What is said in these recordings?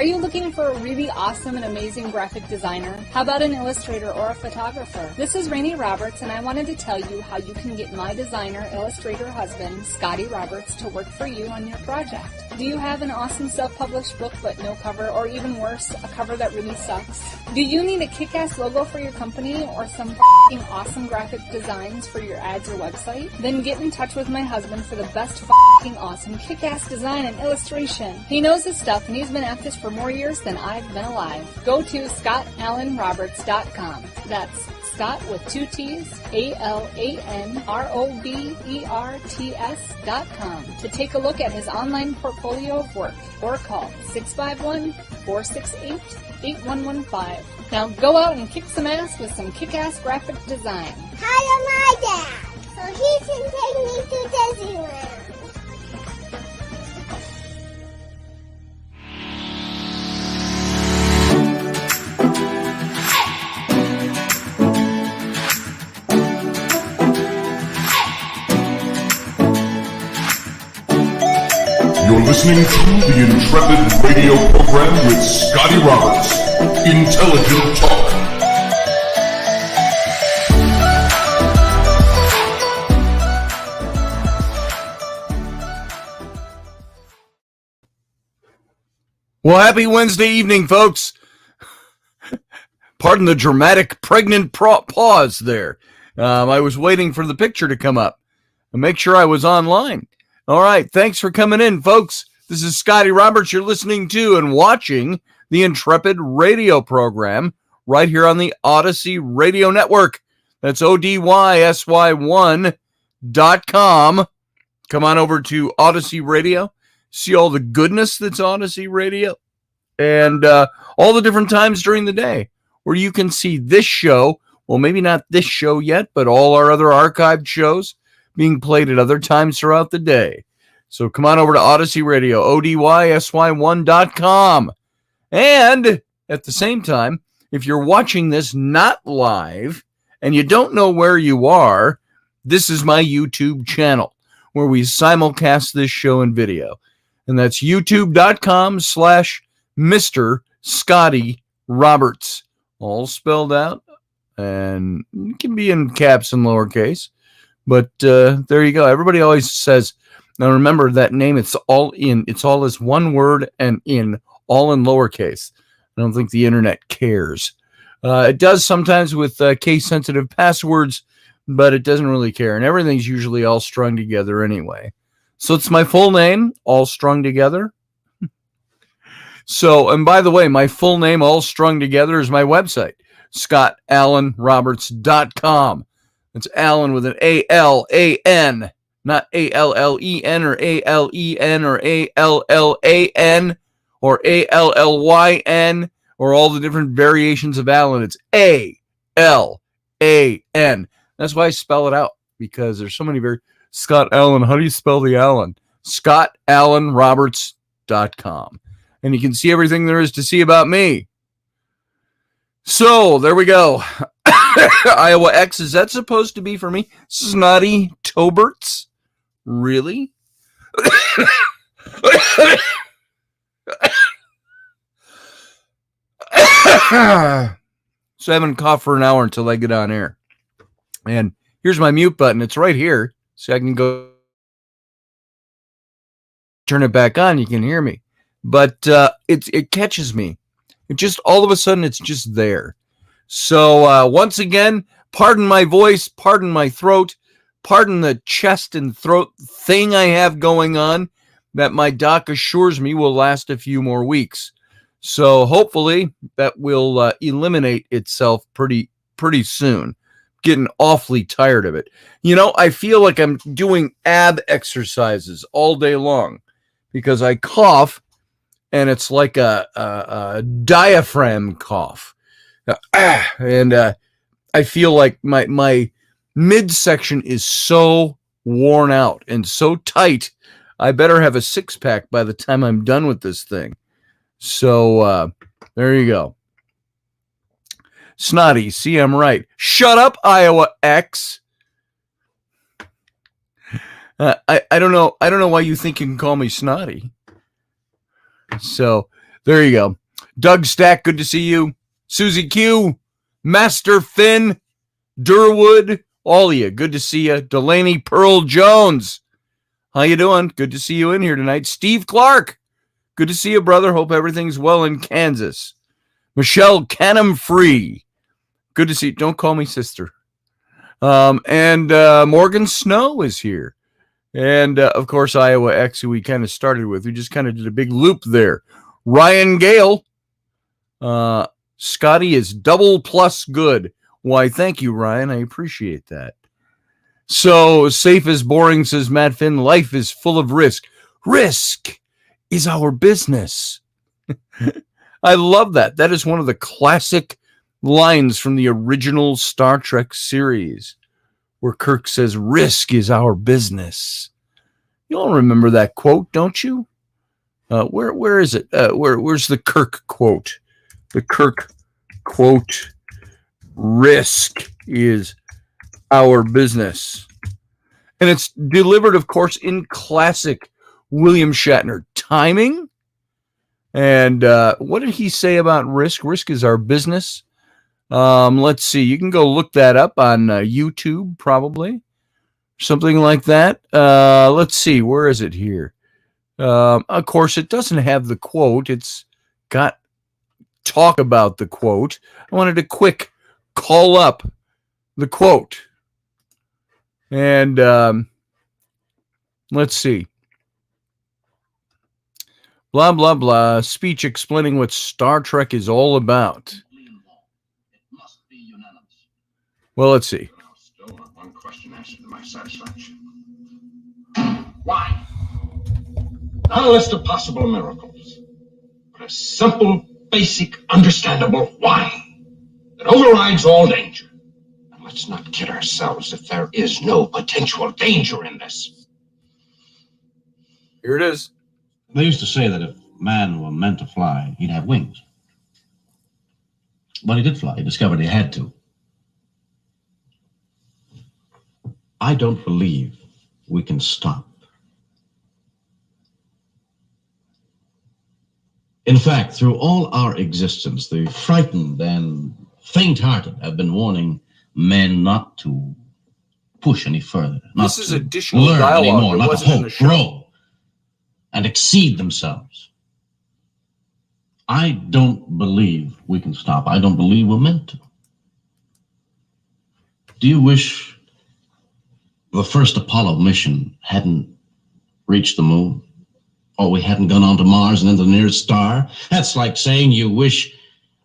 Are you looking for a really awesome and amazing graphic designer? How about an illustrator or a photographer? This is Rainey Roberts, and I wanted to tell you how you can get my designer, illustrator husband, Scotty Roberts, to work for you on your project. Do you have an awesome self-published book but no cover, or even worse, a cover that really sucks? Do you need a kick-ass logo for your company or some f***ing awesome graphic designs for your ads or website? Then get in touch with my husband for the best f***ing awesome kick-ass design and illustration. He knows his stuff, and he's been at this for more years than I've been alive. Go to ScottAllenRoberts.com. That's Scott with 2 T's, ALANROBERTS.com to take a look at his online portfolio of work, or call 651-468-8115. Now go out and kick some ass with some kick-ass graphic design. Hire my dad, so he can take me to Disneyland. You're listening to the Intrepid radio program with Scotty Roberts. Intelligent talk. Well, happy Wednesday evening, folks. Pardon the dramatic pregnant pause there. I was waiting for the picture to come up and make sure I was online. All right, thanks for coming in, folks. This is Scotty Roberts. You're listening to and watching the Intrepid radio program right here on the Odyssey Radio Network. That's ODYSY1.com. Come on over to Odyssey Radio. See all the goodness that's Odyssey Radio and all the different times during the day where you can see this show. Well, maybe not this show yet, but all our other archived shows being played at other times throughout the day. So come on over to Odyssey Radio, ODYSY1.com. And at the same time, if you're watching this not live and you don't know where you are, this is my YouTube channel where we simulcast this show in video. And that's youtube.com/Mr. Scotty Roberts. All spelled out. And it can be in caps and lowercase. But there you go. Everybody always says, now remember that name, it's all as one word and all in lowercase. I don't think the internet cares. It does sometimes with case-sensitive passwords, but it doesn't really care. And everything's usually all strung together anyway. So it's my full name, all strung together. So, and by the way, my full name, all strung together, is my website, ScottAllenRoberts.com. It's Allen with an A-L-A-N, not A-L-L-E-N or A-L-E-N or A-L-L-A-N or A-L-L-Y-N or all the different variations of Allen. It's A-L-A-N. That's why I spell it out, because there's so many Scott Allen, how do you spell the Allen? ScottAllenRoberts.com. And you can see everything there is to see about me. So, there we go. Iowa X, is that supposed to be for me? Snotty Toberts? Really? So I haven't coughed for an hour until I get on air. And here's my mute button. It's right here. So I can go turn it back on. You can hear me. But it catches me. It just, all of a sudden, it's just there. So once again, pardon my voice, pardon my throat, pardon the chest and throat thing I have going on that my doc assures me will last a few more weeks. So hopefully that will eliminate itself pretty soon. Getting awfully tired of it. You know, I feel like I'm doing ab exercises all day long because I cough and it's like a diaphragm cough. And I feel like my midsection is so worn out and so tight, I better have a six-pack by the time I'm done with this thing. So there you go. Snotty, see, I'm right. Shut up, Iowa X. I don't know why you think you can call me snotty. So There you go. Doug Stack, good to see you. Susie Q, Master Finn, Durwood, all of you, good to see you. Delaney Pearl Jones, how you doing? Good to see you in here tonight. Steve Clark, good to see you, brother. Hope everything's well in Kansas. Michelle Canham Free, good to see you. Don't call me sister. And Morgan Snow is here. And, of course, Iowa X, who we kind of started with. We just kind of did a big loop there. Ryan Gale. Scotty is double plus good. Why, thank you, Ryan. I appreciate that. So, safe is boring, says Matt Finn. Life is full of risk. Risk is our business. I love that. That is one of the classic lines from the original Star Trek series, where Kirk says, risk is our business. You all remember that quote, don't you? Where is it? Where's the Kirk quote? The Kirk quote, risk is our business. And it's delivered, of course, in classic William Shatner timing. And what did he say about risk? Risk is our business. Let's see. You can go look that up on YouTube, probably. Something like that. Let's see. Where is it here? Of course, it doesn't have the quote. It's got talk about the quote. I wanted to quick call up the quote. And let's see. Blah, blah, blah. Speech explaining what Star Trek is all about. Well, let's see. Still not one question answered to my satisfaction. Why? Not a list of possible miracles, but a simple, basic, understandable why that overrides all danger. And let's not kid ourselves if there is no potential danger in this. Here it is. They used to say that if man were meant to fly, he'd have wings. But he did fly. He discovered he had to. I don't believe we can stop. In fact, through all our existence, the frightened and faint-hearted have been warning men not to push any further, not this is to additional learn dialogue. anymore, not to wasn't in the hope, show. grow, and exceed themselves. I don't believe we can stop. I don't believe we're meant to. Do you wish the first Apollo mission hadn't reached the moon? Or we hadn't gone on to Mars and then the nearest star? That's like saying you wish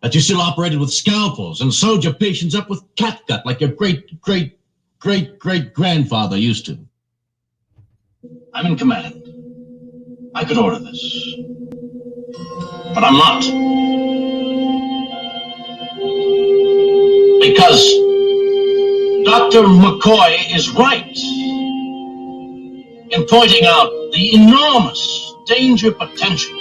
that you still operated with scalpels and sewed your patients up with catgut like your great-great-great-great-grandfather used to. I'm in command. I could order this. But I'm not. Because Dr. McCoy is right in pointing out the enormous danger potential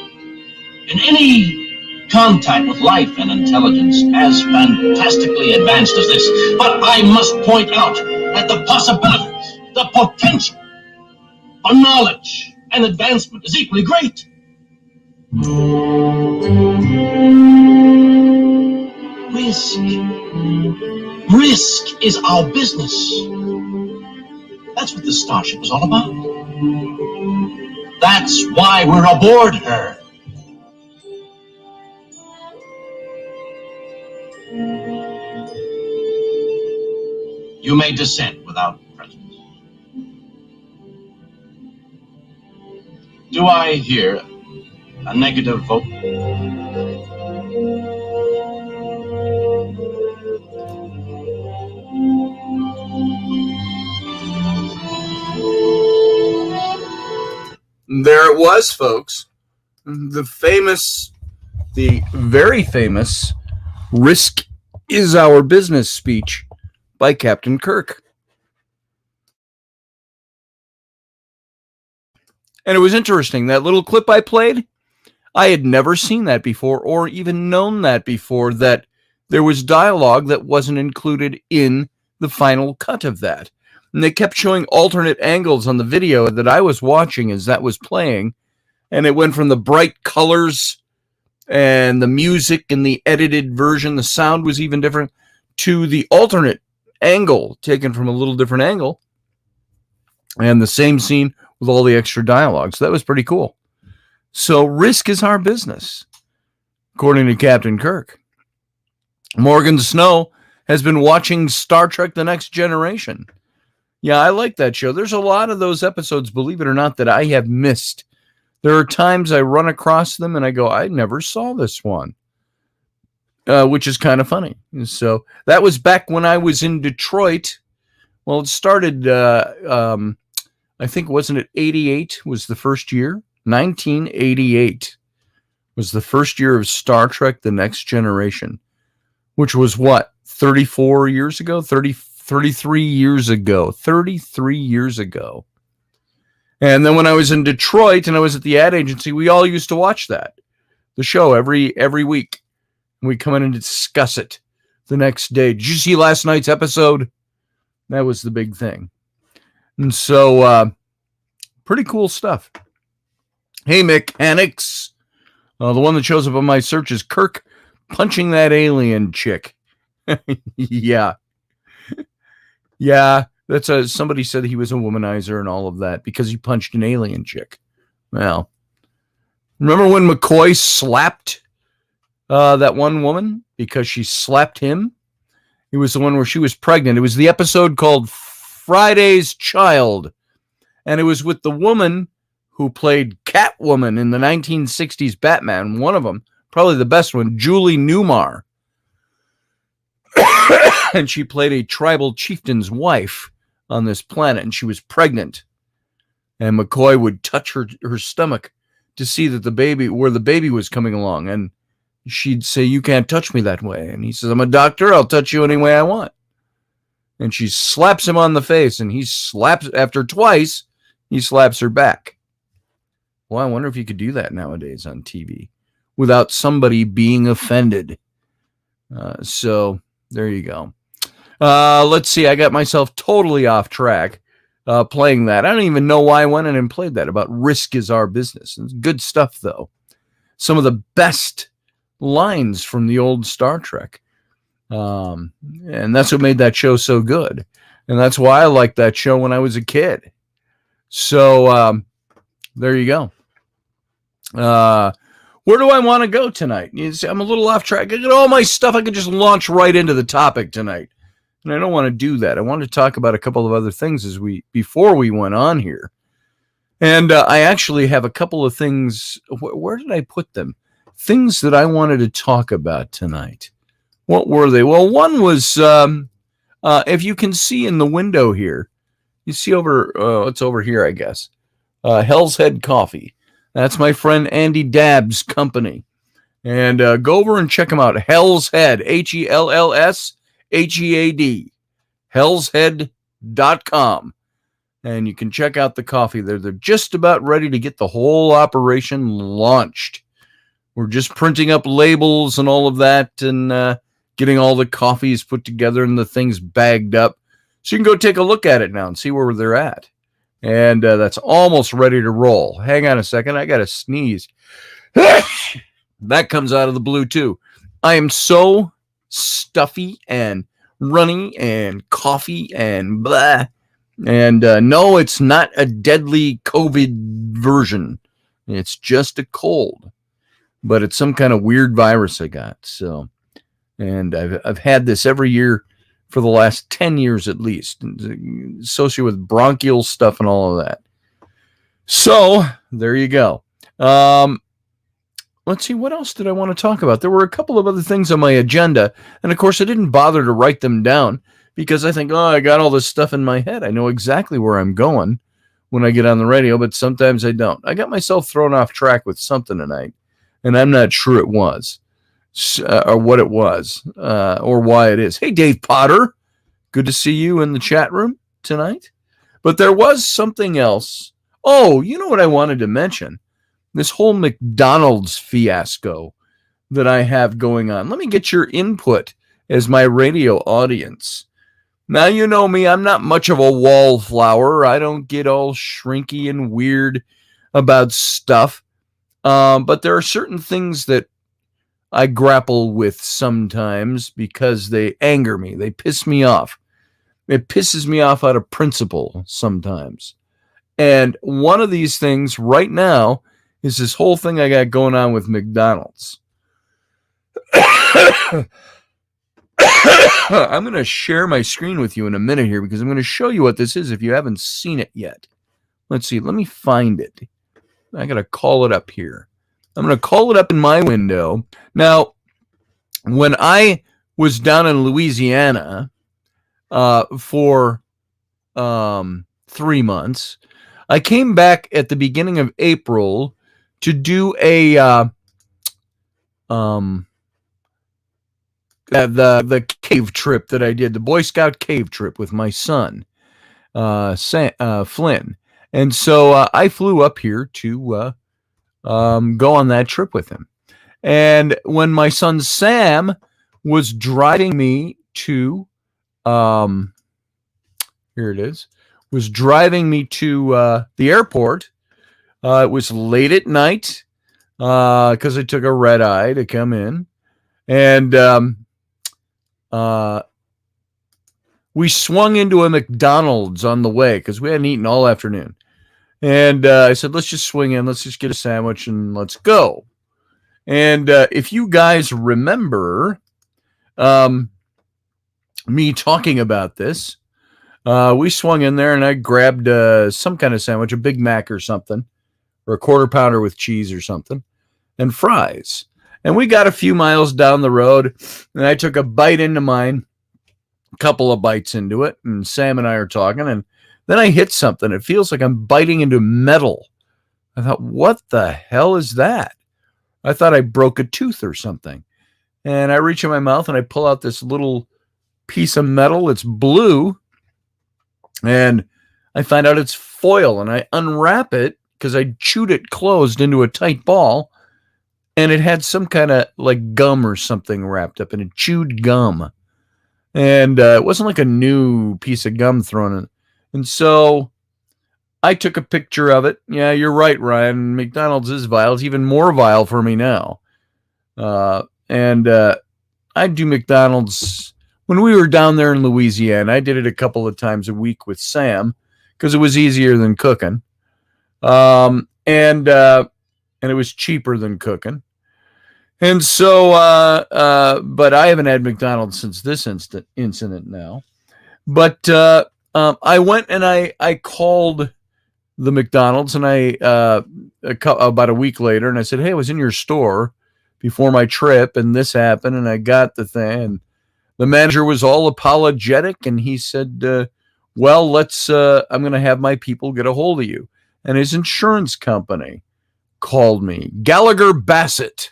in any contact with life and intelligence as fantastically advanced as this. But I must point out that the possibilities, the potential for knowledge and advancement is equally great. Risk is our business. That's what this starship is all about. That's why we're aboard her. You may descend without presence. Do I hear a negative vote? There it was, folks. The very famous Risk is Our Business speech by Captain Kirk. And it was interesting. That little clip I played, I had never seen that before or even known that before, that there was dialogue that wasn't included in the final cut of that. And they kept showing alternate angles on the video that I was watching as that was playing. And it went from the bright colors and the music and the edited version, the sound was even different, to the alternate angle taken from a little different angle, and the same scene with all the extra dialogue. So that was pretty cool. So risk is our business, according to Captain Kirk. Morgan Snow has been watching Star Trek The Next Generation. Yeah, I like that show. There's a lot of those episodes, believe it or not, that I have missed. There are times I run across them and I go, I never saw this one, which is kind of funny. So that was back when I was in Detroit. Well, it started, I think, wasn't it 88 was the first year? 1988 was the first year of Star Trek The Next Generation, which was what, 34 years ago? 33 years ago. 33 years ago. And then when I was in Detroit and I was at the ad agency, we all used to watch that, the show every week. We come in and discuss it the next day. Did you see last night's episode? That was the big thing. And so, pretty cool stuff. Hey, mechanics. The one that shows up on my search is Kirk punching that alien chick. Yeah. Yeah. That's somebody said he was a womanizer and all of that because he punched an alien chick. Well, remember when McCoy slapped that one woman because she slapped him? It was the one where she was pregnant. It was the episode called Friday's Child. And it was with the woman who played Catwoman in the 1960s Batman. One of them, probably the best one, Julie Newmar. And she played a tribal chieftain's wife on this planet, and she was pregnant. And McCoy would touch her stomach to see that where the baby was coming along. And she'd say, "You can't touch me that way." And he says, "I'm a doctor. I'll touch you any way I want." And she slaps him on the face, and he slaps, after twice, he slaps her back. Well, I wonder if you could do that nowadays on TV without somebody being offended. So there you go. Let's see. I got myself totally off track playing that. I don't even know why I went in and played that about risk is our business. It's good stuff, though. Some of the best lines from the old Star Trek. And that's what made that show so good. And that's why I liked that show when I was a kid. So there you go. Where do I want to go tonight? You see, I'm a little off track. I got all my stuff. I could just launch right into the topic tonight. And I don't want to do that. I want to talk about a couple of other things before we went on here. And I actually have a couple of things. Where did I put them? Things that I wanted to talk about tonight. What were they? Well, one was, if you can see in the window here, you see it's over here, I guess. Hell's Head Coffee. That's my friend Andy Dabb's company. And go over and check him out. Hell's Head, HELLSHEAD, hellshead.com. And you can check out the coffee there. They're just about ready to get the whole operation launched. We're just printing up labels and all of that and getting all the coffees put together and the things bagged up. So you can go take a look at it now and see where they're at. And that's almost ready to roll. Hang on a second. I got to sneeze. That comes out of the blue, too. I am so stuffy and runny and coffee and blah. And no, it's not a deadly COVID version. It's just a cold. But it's some kind of weird virus I got. So, and I've had this every year for the last 10 years at least, associated with bronchial stuff and all of that. So there you go. Let's see, what else did I want to talk about? There were a couple of other things on my agenda, and of course I didn't bother to write them down because I think, I got all this stuff in my head. I know exactly where I'm going when I get on the radio, but sometimes I don't. I got myself thrown off track with something tonight, and I'm not sure it was. Or what it was, or why it is. Hey, Dave Potter, good to see you in the chat room tonight. But there was something else. Oh, you know what I wanted to mention? This whole McDonald's fiasco that I have going on. Let me get your input as my radio audience. Now, you know me, I'm not much of a wallflower. I don't get all shrinky and weird about stuff. But there are certain things that I grapple with sometimes because they anger me. They piss me off. It pisses me off out of principle sometimes. And one of these things right now is this whole thing I got going on with McDonald's. I'm going to share my screen with you in a minute here because I'm going to show you what this is if you haven't seen it yet. Let's see. Let me find it. I got to call it up here. I'm going to call it up in my window. Now, when I was down in Louisiana for 3 months, I came back at the beginning of April to do the cave trip that I did, the Boy Scout cave trip with my son, Flynn. And so I flew up here to go on that trip with him. And when my son Sam was driving me to, here it is, was driving me to the airport, it was late at night because I took a red eye to come in. And we swung into a McDonald's on the way because we hadn't eaten all afternoon. And I said, let's just swing in. Let's just get a sandwich and let's go. And if you guys remember me talking about this, we swung in there and I grabbed some kind of sandwich, a Big Mac or something, or a quarter pounder with cheese or something, and fries. And we got a few miles down the road, and I took a bite into mine, a couple of bites into it, and Sam and I are talking, and then I hit something. It feels like I'm biting into metal. I thought, what the hell is that? I thought I broke a tooth or something. And I reach in my mouth, and I pull out this little piece of metal. It's blue, and I find out it's foil, and I unwrap it because I chewed it closed into a tight ball. And it had some kind of like gum or something wrapped up in it, chewed gum. And it wasn't like a new piece of gum thrown in. And so I took a picture of it. Yeah, you're right, Ryan. McDonald's is vile. It's even more vile for me now. And I do McDonald's. When we were down there in Louisiana, I did it a couple of times a week with Sam because it was easier than cooking. And it was cheaper than cooking. And so, but I haven't had McDonald's since this incident now. But I went and I called the McDonald's, and about a week later, and I said, hey, I was in your store before my trip, and this happened, and I got the thing. And the manager was all apologetic, and he said, well, I'm going to have my people get a hold of you. And his insurance company called me. Gallagher Bassett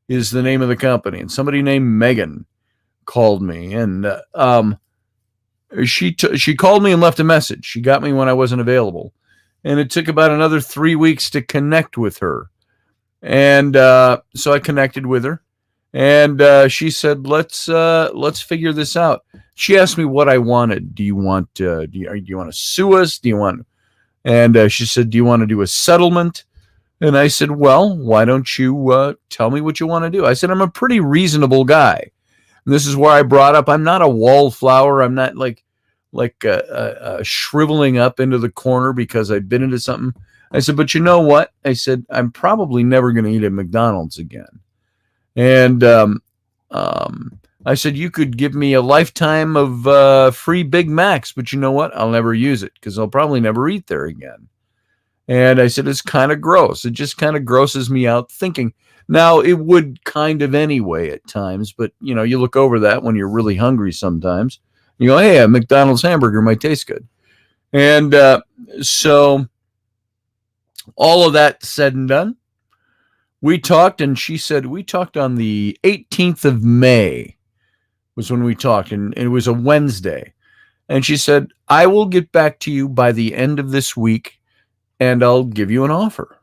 is the name of the company, and somebody named Megan called me, and she called me and left a message. She got me when I wasn't available, and it took about another 3 weeks to connect with her. And so I connected with her, and she said, let's figure this out. She asked me what I wanted. Do you want to sue us? Do you want? And she said, do you want to do a settlement? And I said, well, why don't you tell me what you want to do? I said, I'm a pretty reasonable guy. And this is where I brought up, I'm not a wallflower. I'm not like shriveling up into the corner because I've been into something. I said, but you know what? I said, I'm probably never going to eat at McDonald's again. And I said, you could give me a lifetime of free Big Macs, but you know what? I'll never use it because I'll probably never eat there again. And I said, it's kind of gross. It just kind of grosses me out thinking. Now, it would kind of anyway at times, but, you know, you look over that when you're really hungry sometimes. You go, hey, a McDonald's hamburger might taste good. And so all of that said and done, we talked, and she said, we talked on the 18th of May was when we talked, and it was a Wednesday. And she said, I will get back to you by the end of this week, and I'll give you an offer.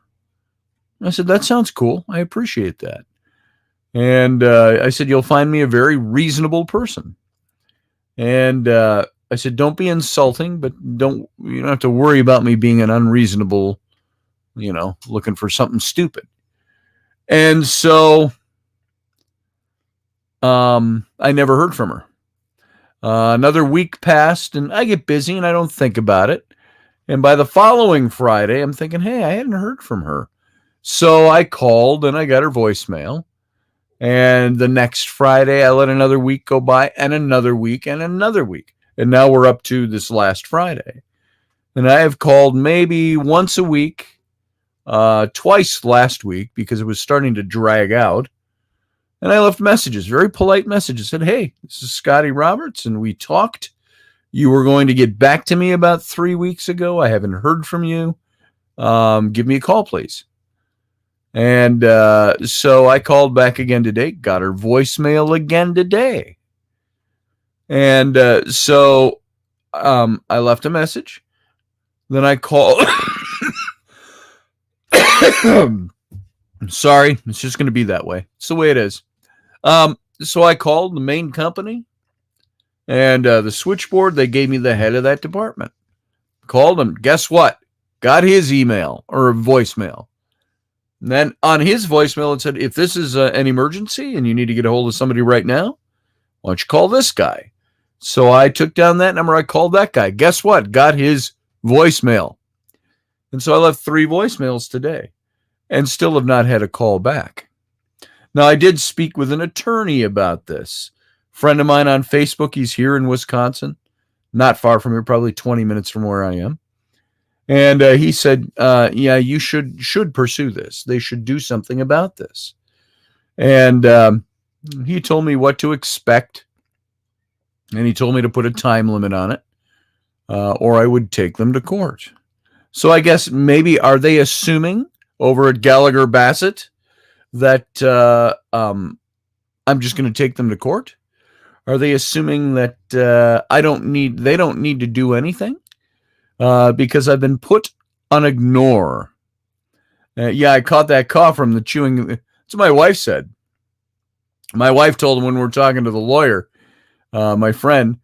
I said, that sounds cool. I appreciate that. And I said, you'll find me a very reasonable person. And I said, don't be insulting, but you don't have to worry about me being an unreasonable, looking for something stupid. And so I never heard from her. Another week passed, and I get busy and I don't think about it. And by the following Friday, I'm thinking, hey, I hadn't heard from her. So I called and I got her voicemail. And the next Friday, I let another week go by, and another week, and another week. And now we're up to this last Friday. And I have called maybe once a week, twice last week, because it was starting to drag out. And I left messages, very polite messages. Said, hey, this is Scotty Roberts, and we talked. You were going to get back to me about 3 weeks ago. I haven't heard from you. Give me a call, please. And so I called back again today, got her voicemail again today. And so I left a message. Then I called. I'm sorry, it's just going to be that way. It's the way it is. So I called the main company and the switchboard. They gave me the head of that department. Called him. Guess what? Got his email or voicemail. And then on his voicemail, it said, if this is an emergency and you need to get a hold of somebody right now, why don't you call this guy? So I took down that number. I called that guy. Guess what? Got his voicemail. And so I left 3 voicemails today and still have not had a call back. Now, I did speak with an attorney about this. Friend of mine on Facebook, he's here in Wisconsin, not far from here, probably 20 minutes from where I am. And he said, yeah, you should pursue this. They should do something about this. And he told me what to expect. And he told me to put a time limit on it, or I would take them to court. So I guess maybe, are they assuming over at Gallagher Bassett that I'm just going to take them to court? Are they assuming that they don't need to do anything? Because I've been put on ignore. Yeah, I caught that cough from the chewing. That's what my wife said. My wife told him when we were talking to the lawyer, my friend,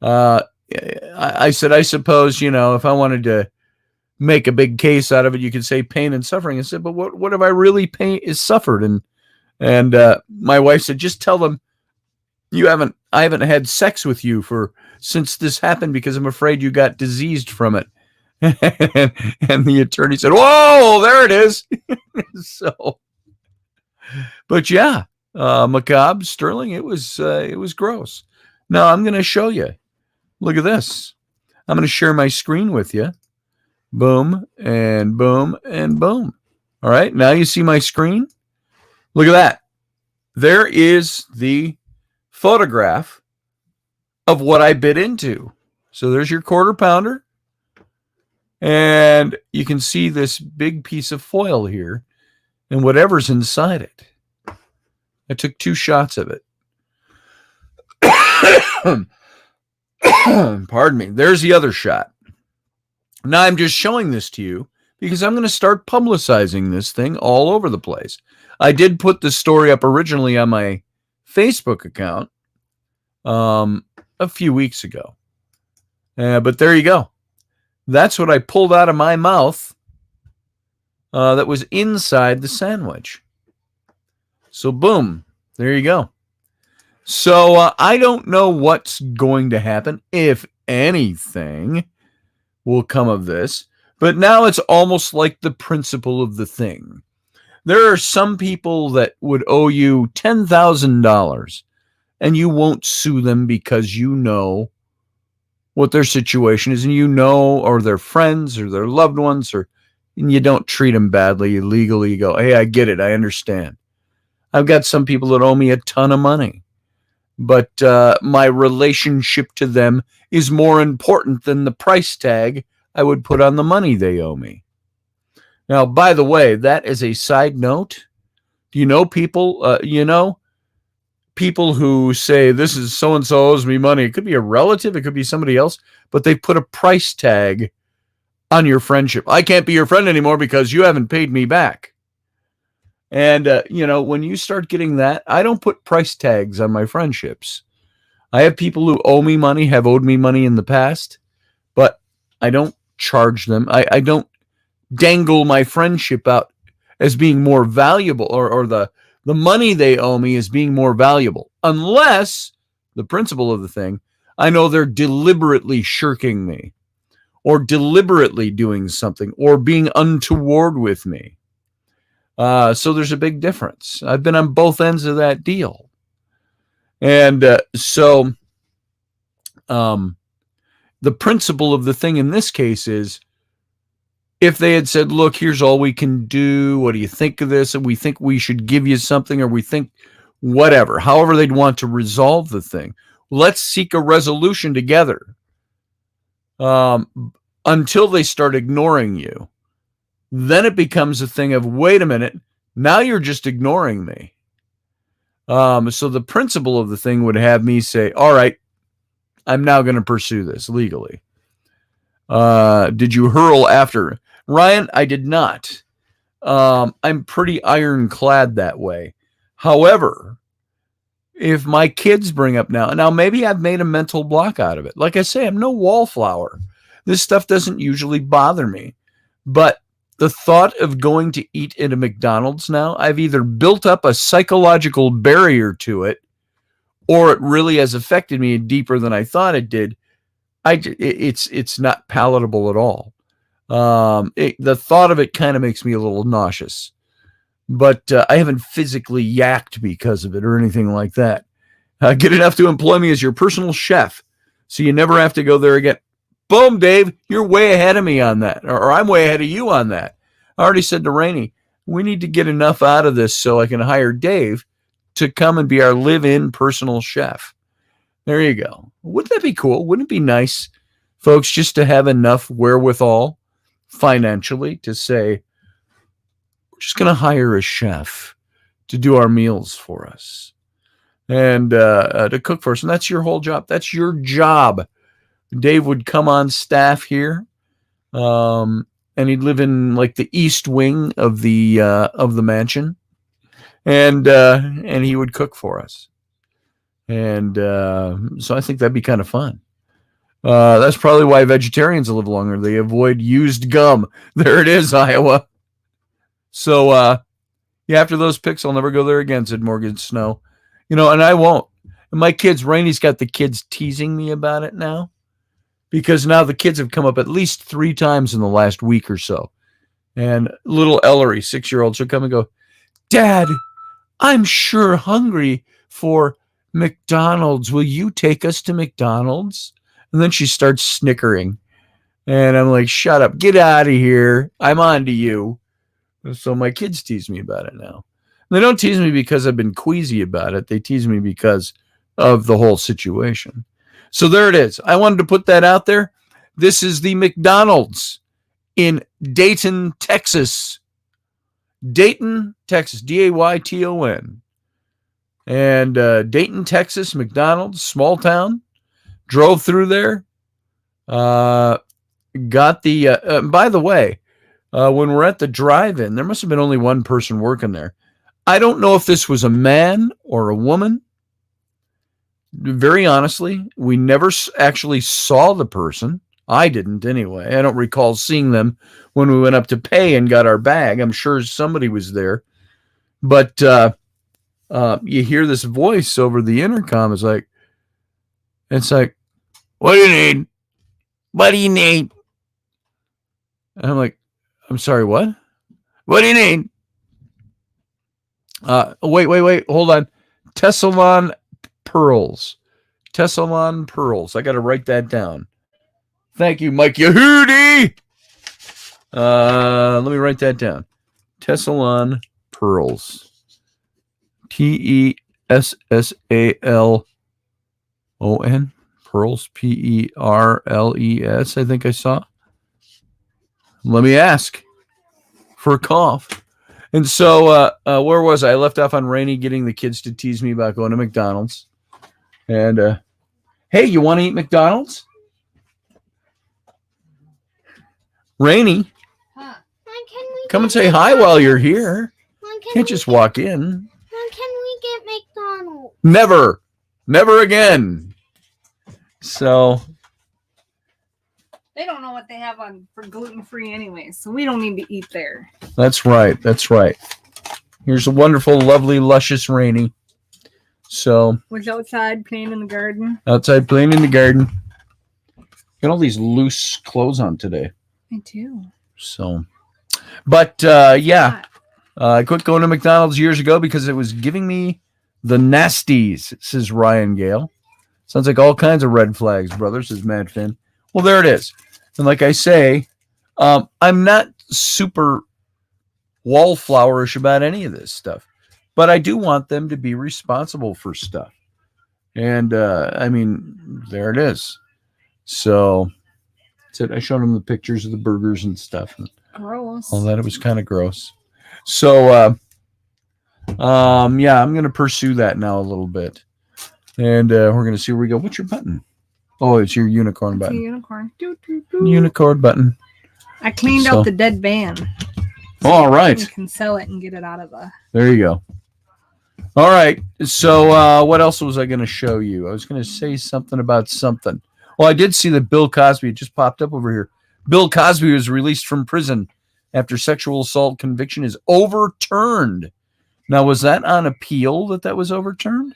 I said, I suppose, if I wanted to make a big case out of it, you could say pain and suffering. I said, but what have I really suffered? And my wife said, just tell them I haven't had sex with you since this happened because I'm afraid you got diseased from it. And the attorney said, whoa, there it is. So, but yeah, macabre, Sterling, it was gross. Now I'm going to show you. Look at this. I'm going to share my screen with you. Boom and boom and boom. All right. Now you see my screen. Look at that. There is the photograph of what I bit into. So there's your quarter pounder. And you can see this big piece of foil here and whatever's inside it. I took 2 shots of it. Pardon me. There's the other shot. Now I'm just showing this to you because I'm going to start publicizing this thing all over the place. I did put the story up originally on my Facebook account a few weeks ago. But there you go. That's what I pulled out of my mouth that was inside the sandwich. So boom, there you go. So I don't know what's going to happen, if anything will come of this. But now it's almost like the principle of the thing. There are some people that would owe you $10,000 and you won't sue them because you know what their situation is, and or their friends or their loved ones, and you don't treat them badly. Legally, you go, hey, I get it. I understand. I've got some people that owe me a ton of money, but my relationship to them is more important than the price tag I would put on the money they owe me. Now, by the way, that is a side note. Do you know people, people who say this is so-and-so owes me money? It could be a relative. It could be somebody else, but they put a price tag on your friendship. I can't be your friend anymore because you haven't paid me back. And, when you start getting that, I don't put price tags on my friendships. I have people who owe me money, have owed me money in the past, but I don't charge them. I don't dangle my friendship out as being more valuable or the The money they owe me is being more valuable, unless the principle of the thing, I know they're deliberately shirking me or deliberately doing something or being untoward with me. So there's a big difference. I've been on both ends of that deal. And the principle of the thing in this case is, if they had said, look, here's all we can do. What do you think of this? And we think we should give you something, or we think whatever, however they'd want to resolve the thing. Let's seek a resolution together. Until they start ignoring you. Then it becomes a thing of, wait a minute, now you're just ignoring me. So the principle of the thing would have me say, all right, I'm now going to pursue this legally. Did you hurl after? Ryan, I did not. I'm pretty ironclad that way. However, if my kids bring up now maybe I've made a mental block out of it. Like I say, I'm no wallflower. This stuff doesn't usually bother me. But the thought of going to eat at a McDonald's now, I've either built up a psychological barrier to it, or it really has affected me deeper than I thought it did. It's not palatable at all. The thought of it kind of makes me a little nauseous. But I haven't physically yacked because of it or anything like that. Get enough to employ me as your personal chef, so you never have to go there again. Boom, Dave, you're way ahead of me on that, or I'm way ahead of you on that. I already said to Rainey, we need to get enough out of this so I can hire Dave to come and be our live-in personal chef. There you go. Wouldn't that be cool? Wouldn't it be nice, folks, just to have enough wherewithal financially to say, we're just going to hire a chef to do our meals for us and to cook for us. And that's your whole job. That's your job. Dave would come on staff here, and he'd live in like the east wing of the mansion, and he would cook for us. And so I think that'd be kind of fun. That's probably why vegetarians live longer. They avoid used gum. There it is, Iowa. So after those pics, I'll never go there again, said Morgan Snow. And I won't. And my kids, Rainey's got the kids teasing me about it now, because now the kids have come up at least 3 times in the last week or so. And little Ellery, 6-year-old, she'll come and go, Dad, I'm sure hungry for McDonald's. Will you take us to McDonald's? And then she starts snickering. And I'm like, shut up. Get out of here. I'm on to you. So my kids tease me about it now. And they don't tease me because I've been queasy about it. They tease me because of the whole situation. So there it is. I wanted to put that out there. This is the McDonald's in Dayton, Texas. Dayton, Texas. Dayton. And Dayton, Texas, McDonald's, small town. Drove through there. Got the, by the way, when we're at the drive-in, there must have been only one person working there. I don't know if this was a man or a woman. Very honestly, we never actually saw the person. I didn't anyway. I don't recall seeing them when we went up to pay and got our bag. I'm sure somebody was there. But you hear this voice over the intercom. It's like, what do you need? What do you need? And I'm like, I'm sorry, what? What do you need? Wait. Hold on. Tessalon Pearls. Tessalon Pearls. I got to write that down. Thank you, Mike Yehudi. Let me write that down. Tessalon Pearls. Tessalon. Pearls. Perles. I think I saw. Let me ask for a cough. And so, where was I? I left off on Rainey getting the kids to tease me about going to McDonald's. And, hey, you want to eat McDonald's? Rainey, Mom, can we come and say hi while you're here. Mom, Can't just walk in. Mom, can we get McDonald's? Never again. So They don't know what they have on for gluten-free anyway, so we don't need to eat there. that's right. Here's a wonderful, lovely, luscious Rainy. So Was outside playing in the garden. outside playing in the garden. Got all these loose clothes on today. Me too. So, but yeah, I quit going to McDonald's years ago because it was giving me the nasties, says Ryan Gale. Sounds like all kinds of red flags, brother, says Matt Finn. Well, there it is. And like I say, I'm not super wallflowerish about any of this stuff, but I do want them to be responsible for stuff. And I mean, there it is. So I showed them the pictures of the burgers and stuff. And Gross. all that. It was kind of gross. So, yeah, I'm going to pursue that now a little bit. And we're going to see where we go. What's your button? Oh, it's your unicorn It's a button. unicorn. Doo, doo, doo. Unicorn button. I cleaned out the dead band. All right. You can sell it and get it out of the. There you go. All right. So what else was I going to show you? I was going to say something about something. Well, I did see that Bill Cosby, it just popped up over here. Bill Cosby was released from prison after sexual assault conviction is overturned. Now, was that on appeal that was overturned?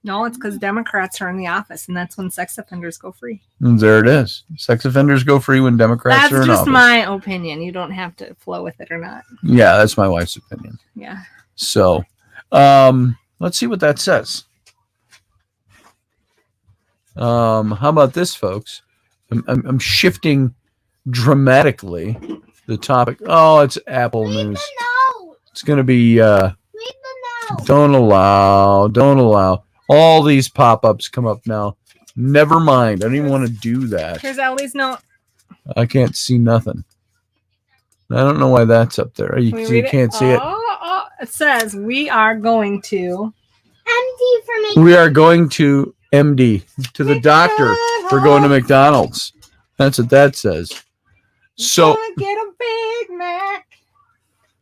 No, it's because Democrats are in the office, and that's when sex offenders go free. And there it is. Sex offenders go free when Democrats are in office. That's just my opinion. You don't have to flow with it or not. Yeah, that's my wife's opinion. Yeah. So, let's see what that says. How about this, folks? I'm shifting dramatically the topic. Oh, it's Apple News. It's going to be don't allow. All these pop-ups come up now. Never mind. I don't even want to do that. Here's Ellie's note. I can't see nothing. I don't know why that's up there. You can't see it. Oh, it says we are going to We are going to MD, to the doctor. We're going to McDonald's. That's what that says. So gonna get a Big Mac.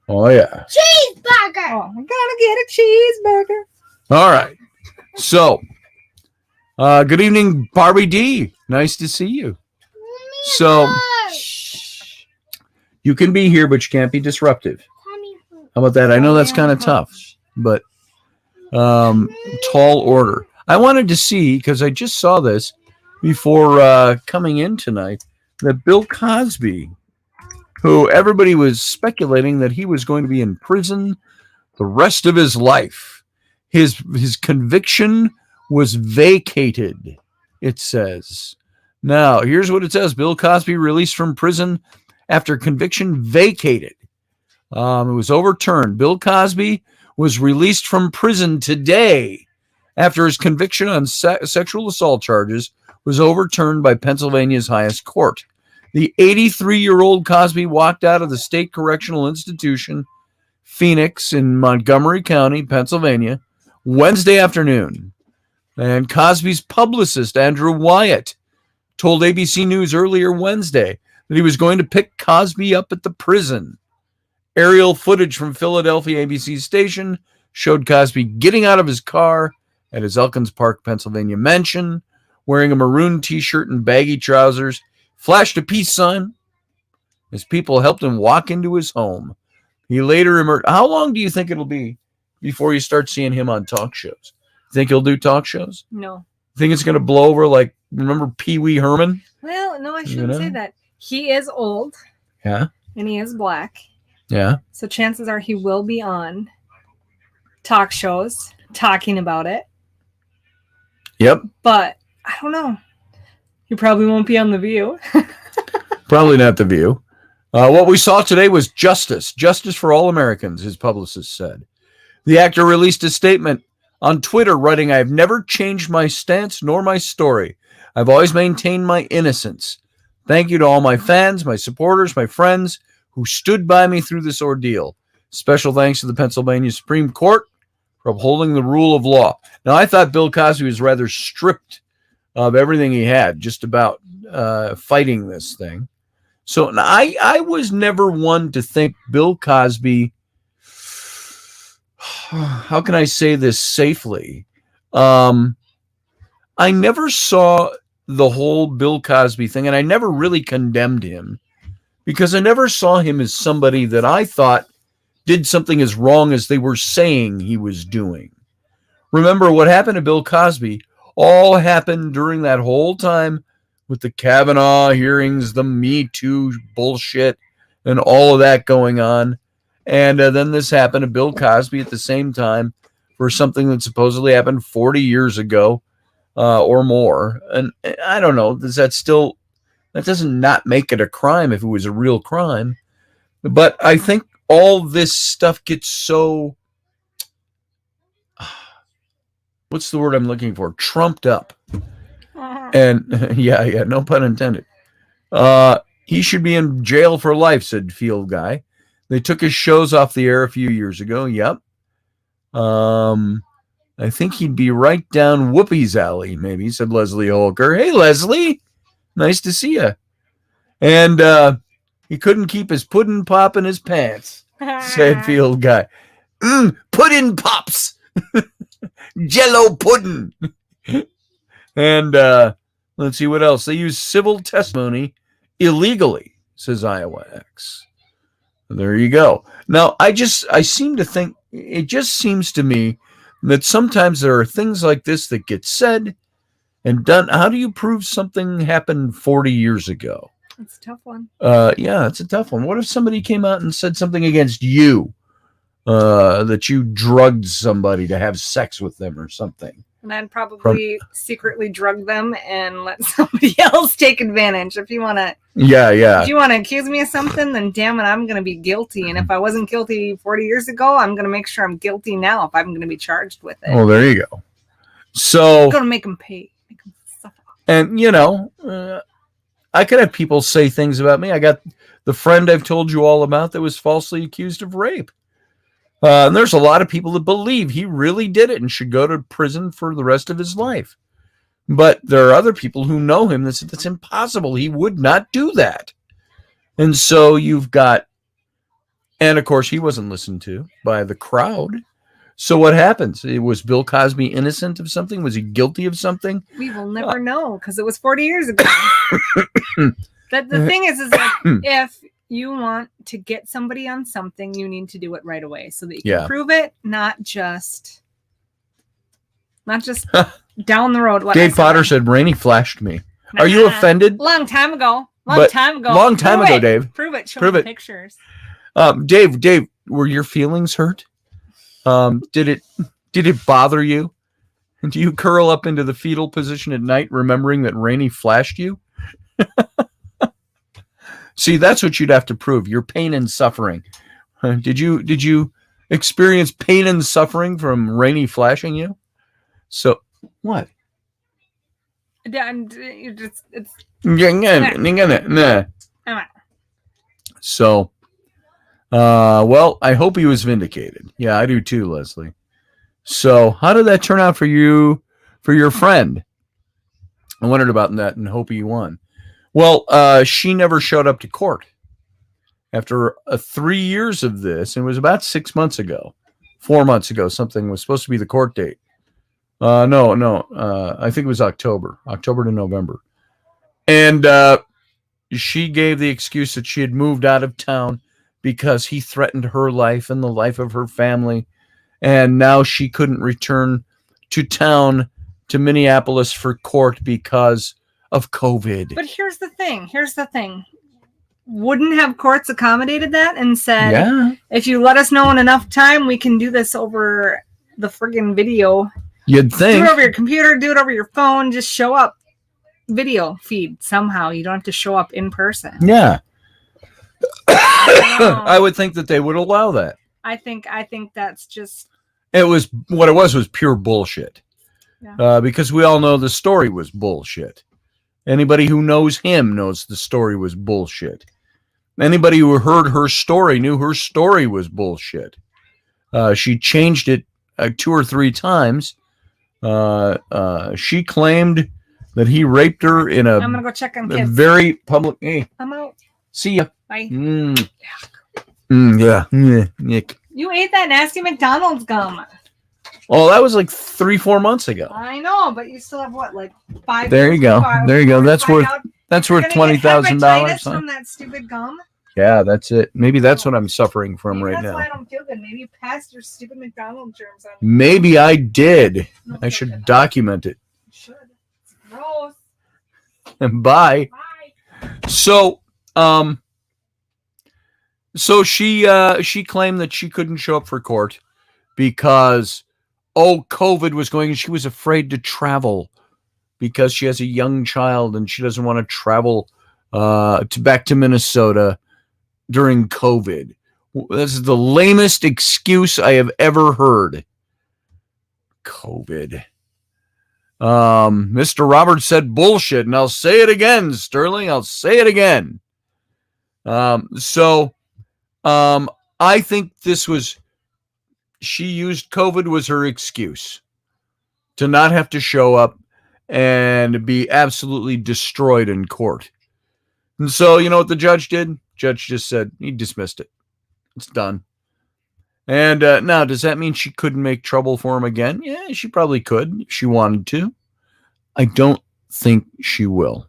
Oh yeah. Cheeseburger. Oh, I'm gonna get a cheeseburger. All right. So good evening, Barbie D. Nice to see you. So you can be here, but you can't be disruptive. How about that? I know that's kind of tough, but tall order. I wanted to see, because I just saw this before coming in tonight, that Bill Cosby, who everybody was speculating that he was going to be in prison the rest of his life, his conviction was vacated, it says. Now, here's what it says. Bill Cosby released from prison after conviction vacated. It was overturned. Bill Cosby was released from prison today after his conviction on sexual assault charges was overturned by Pennsylvania's highest court. The 83-year-old Cosby walked out of the State Correctional Institution, Phoenix, in Montgomery County, Pennsylvania, Wednesday afternoon. And Cosby's publicist, Andrew Wyatt, told ABC News earlier Wednesday that he was going to pick Cosby up at the prison. Aerial footage from Philadelphia ABC station showed Cosby getting out of his car at his Elkins Park, Pennsylvania mansion, wearing a maroon t-shirt and baggy trousers, flashed a peace sign as people helped him walk into his home. He later emerged. How long do you think it'll be before you start seeing him on talk shows? Think he'll do talk shows? No. Think it's going to blow over like, remember Pee Wee Herman? Well, no, I shouldn't say that. He is old. Yeah. And he is black. Yeah. So chances are he will be on talk shows talking about it. Yep. But I don't know. He probably won't be on The View. Probably not The View. What we saw today was justice. Justice for all Americans, his publicist said. The actor released a statement on Twitter writing, "I have never changed my stance nor my story. I've always maintained my innocence. Thank you to all my fans, my supporters, my friends who stood by me through this ordeal. Special thanks to the Pennsylvania Supreme Court for upholding the rule of law." Now, I thought Bill Cosby was rather stripped of everything he had just about fighting this thing. So I was never one to think Bill Cosby, how can I say this safely? I never saw the whole Bill Cosby thing, and I never really condemned him because I never saw him as somebody that I thought did something as wrong as they were saying he was doing. Remember, what happened to Bill Cosby all happened during that whole time with the Kavanaugh hearings, the Me Too bullshit, and all of that going on. And then this happened to Bill Cosby at the same time for something that supposedly happened 40 years ago or more. And I don't know, that doesn't not make it a crime if it was a real crime. But I think all this stuff gets so, what's the word I'm looking for? Trumped up. And yeah, no pun intended. He should be in jail for life, said Field Guy. They took his shows off the air a few years ago. Yep. I think he'd be right down Whoopi's alley, maybe, said Leslie Holker. Hey, Leslie. Nice to see you. And he couldn't keep his pudding pop in his pants, said Field Guy. Pudding pops. Jello pudding. And let's see what else. They use civil testimony illegally, says Iowa X. There you go. Now, I seem to think, it just seems to me that sometimes there are things like this that get said and done. How do you prove something happened 40 years ago? It's a tough one. Yeah, it's a tough one. What if somebody came out and said something against you, that you drugged somebody to have sex with them or something? And I'd probably secretly drug them and let somebody else take advantage. If you want to, if you want to accuse me of something, then damn it, I'm going to be guilty. And if I wasn't guilty 40 years ago, I'm going to make sure I'm guilty now if I'm going to be charged with it. Well, there you go. So I'm going to make them pay. Make them suffer. And I could have people say things about me. I got the friend I've told you all about that was falsely accused of rape. And there's a lot of people that believe he really did it and should go to prison for the rest of his life. But there are other people who know him that said that's impossible. He would not do that. And so you've got, and of course he wasn't listened to by the crowd. So what happens? Was Bill Cosby innocent of something? Was he guilty of something? We will never know because it was 40 years ago. The thing is that if you want to get somebody on something, you need to do it right away so that you can prove it, not just down the road. Dave Potter said, Rainey flashed me. Are you offended? Long time ago. Long time ago, Dave. Prove it. Show me pictures. Dave, were your feelings hurt? Did it bother you? Do you curl up into the fetal position at night remembering that Rainey flashed you? See, that's what you'd have to prove, your pain and suffering. Did you experience pain and suffering from Rainey flashing you? So, what? So, well, I hope he was vindicated. Yeah, I do too, Leslie. So, how did that turn out for you, for your friend? I wondered about that and hope he won. Well, she never showed up to court after 3 years of this. It was about 6 months ago, 4 months ago. Something was supposed to be the court date. No. I think it was October to November. And she gave the excuse that she had moved out of town because he threatened her life and the life of her family. And now she couldn't return to town, to Minneapolis for court because of COVID. But here's the thing. Wouldn't have courts accommodated that and said, if you let us know in enough time, we can do this over the friggin' video. You'd think. Do it over your computer, do it over your phone, just show up. Video feed somehow. You don't have to show up in person. Yeah. I would think that they would allow that. I think that's just... It was pure bullshit. Yeah. Because we all know the story was bullshit. Anybody who knows him knows the story was bullshit. Anybody who heard her story knew her story was bullshit. She changed it 2 or 3 times. She claimed that he raped her in a... I'm going to go check on kids. Very public... Hey, I'm out. See ya. Bye. Yeah. Nick. You ate that nasty McDonald's gum. Oh, that was like 3-4 months ago. I know, but you still have what, like 5? There you go. There you go. That's worth $20,000. From that stupid gum. Yeah, that's it. Maybe that's what I'm suffering from Maybe right that's now. why I don't feel good. Maybe you passed your stupid McDonald's germs on. Maybe I did. I should document it. You should. It's gross. And bye. Bye. So, she claimed that she couldn't show up for court because COVID was going and she was afraid to travel because she has a young child and she doesn't want to travel back to Minnesota during COVID. This is the lamest excuse I have ever heard. COVID. Mr. Roberts said bullshit, and I'll say it again, Sterling. I'll say it again. I think she used COVID was her excuse to not have to show up and be absolutely destroyed in court. And so, you know what the judge did? Judge just said he dismissed it. It's done. And now, does that mean she couldn't make trouble for him again? Yeah, she probably could if she wanted to. I don't think she will.